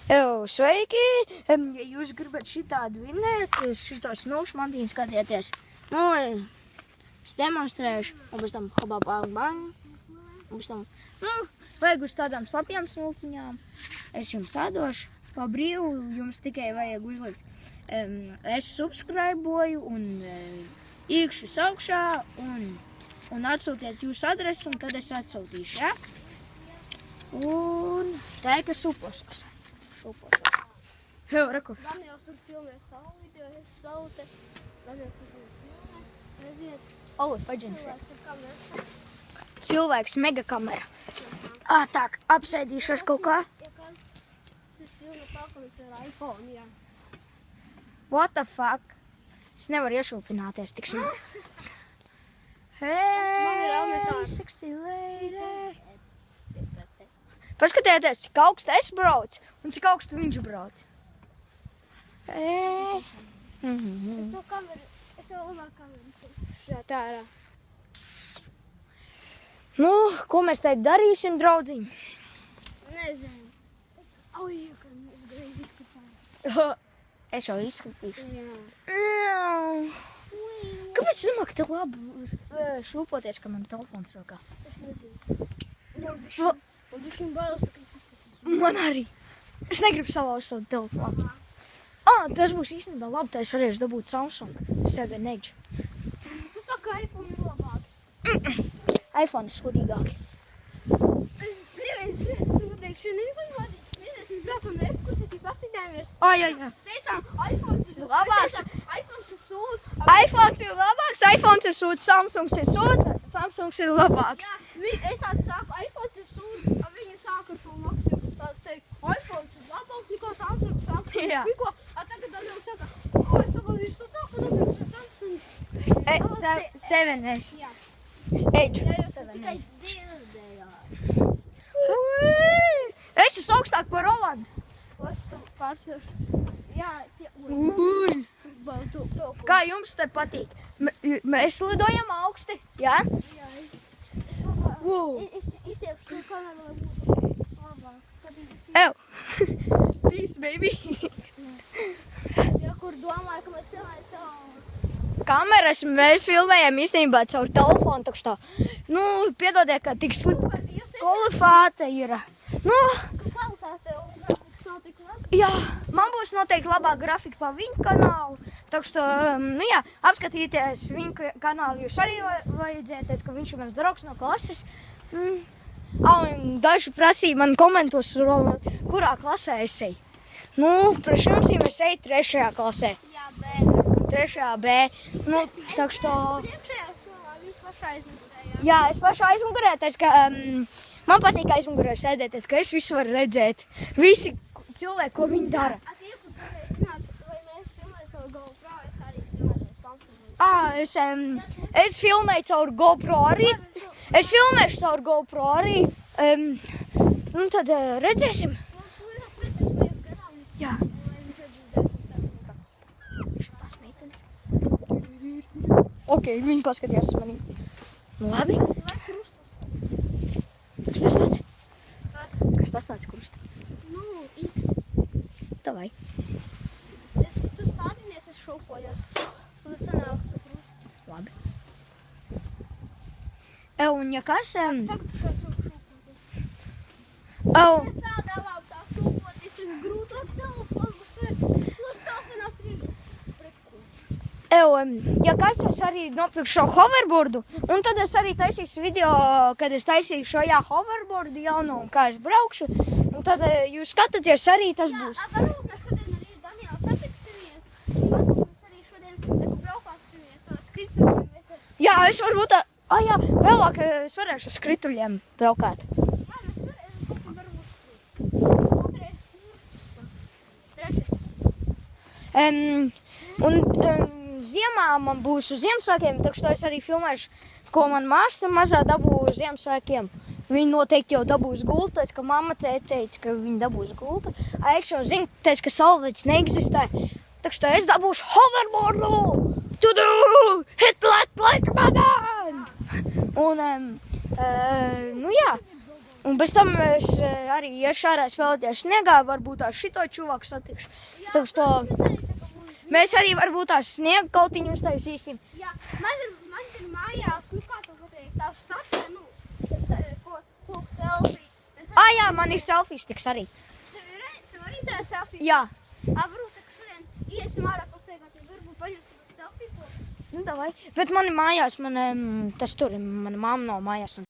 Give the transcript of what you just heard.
Sveiki! Ja jūs gribat šitādu vinnēt, šitos smilšu mantīņu skatieties. Es demonstrēšu, un pēc tam habā bang bang. Un pēc tam, vajag uz tādām slapjām smiltiņām. Es jums atdošu pa brīvu, jums tikai vajag uzlikt. Es subscriboju un iekšus augšā un atsūtiet jūsu adresi, un tad es atsūtīšu, ja? Un tā ir, ka suposos. Reku. Daniels tur filmē savu video, es savu te. Daniels tur filmē. Redziet. Cilvēks ar kameru. Cilvēks megakamera. Tak, apsēdīšos kaut kā. Ja kāds tas filmē pakonis ar iPhone, jā. What the fuck? Es nevaru iešūpināties tik smagi. Man ir elementāri. Sexy lady. Paskatieties, cik augstu es braucu un cik augstu viņš brauc. Es to kameru, es jau labāk kameru. Šā ārā. Ko mēs teikt darīsim, draudziņi? Nezinu. Es greizi izskatās. Es jau izskatīšu. Jā. Kāpēc es domāju, ka tev labi šūpoties, ka man telefons rokā? Es nezinu. Un bišķiņ bailes, ka paskatīs. Man arī. Es negribu salauzt savu telefonu. Tas būs īstenībā labi, tā es varēšu dabūt Samsung 7 Edge. Tu saka, iPhone ir labāk. iPhone ir skudīgāki. Es gribēju pateikt, šodien mēs braucam ne, kur mēs attīdāmies. Jā. Teicām, iPhones ir Labāks. iPhones ir sūds. iPhones ir labāks, iPhones ir sūds, Samsungs ir sūds, Samsungs ir labāks. Jā, es tādu saku, iPhones ir sūds, viņi sāk ar to maksu. Tādu teikt, iPhones ir labāk, nekā Samsungs sāk. Jā. Tagad Daniel saka, es sagadīšu to tā, ka nopirks ar Samsung. 7S. Jā. Edge. Jā, jūs 7S. tikai dzirdējāt. Es esmu augstāk par Rolandu. Es to pārstāšu. Jā, to. Kā jums te patīk? Mēs lidojam augsti, jā? Jā. Wow. Es iztiepšu to kameru, lai būtu labāk. Skatīt. Peace, baby. Jā, kur domāju, ka mēs filmējam savu. Kameras mēs filmējam īstenībā caur telefonu, tak tā. Piedodiet, ka tik slikta kvalitāte ir. Kvalitāte un grafiks nav tik labi. Jā, man būs noteikti labāk grafika pa viņu kanālu. Tak što, apskatīties viņu kanālu jūs arī vajadzēties, ka viņš ir mans draugs no klases. Un daži prasīja man komentos, kurā klasē es eju. Priekš jums jau es eju 3. klasē. Jā, B. 3. B. Tak što... Priekšējā somā viņš pašā aizmugurē, Jā, es pašā aizmugurēties, ka man patīk aizmugurē sēdēties, ka es visu varu redzēt. Visi cilvēki, ko viņi dara. Vai mēs filmējam savu GoPro, es arī filmēju Samsung. Es filmēju caur GoPro arī. Es filmēšu caur GoPro arī. Tad redzēsim. Jā. Ok, viņi paskatījās uz manī. Labi. Kas tas tāds? Kas tas tāds krusta? X. Davai. Tu stādinies, es šūpojos. Tad sanāk tu krusts. Labi. Un ja kas... Tagad tu šeit šūpojos. Oh. Tā domā, tā šūpoties, tas grūti ar telefonu, bet tur telefonās ir pretko. Ja kas, es arī nopirku šo hoverboardu, un tad es arī taisīšu video, kad es taisīšu šajā hoverboardu jauno, un kā es braukšu, un tad jūs skatāties arī, tas būs. Varbūt mēs šodien arī Daniela satiksimies. Varbūt mēs arī šodien, kad braukāsimies, to skrituļiem mēs ar... Jā, es varbūt, vēlāk es varēšu ar skrituļiem braukāt. Jā, mēs varētu kaut ko varbūt skritu. Otrais kurs. Trešais. Ziemā man būs uz Ziemassvētkiem, tak što es arī filmēšu, ko man māsa mazā dabū uz Ziemassvētkiem. Viņa noteikti jau dabūs gultu, ka mamma teica, ka viņa dabūs gultu. Es jau zinu, ka saulēts neeksistē. Tak što es dabūšu hoverboardu. Hit like a man! Un, jā. Un bez tam es arī iešu ārā spēlēties sniegā, varbūt tās šito čuvaku satikšu. Tā što mēs arī varbūt tās sniega kautiņu uztaisīsim. Jā, man ir mājās, nu kā to pateikt, tās statē, nu, tas ko selfie. Jā, man ir selfijas tiks arī. Tev arī tā selfie? Jā. Varbūt, ka šodien iesim ārā pastaigāties, varbūt paņemsim selfie fotus. Nu, davai. Bet mani mājās, tas tur, mana mamma nav mājās.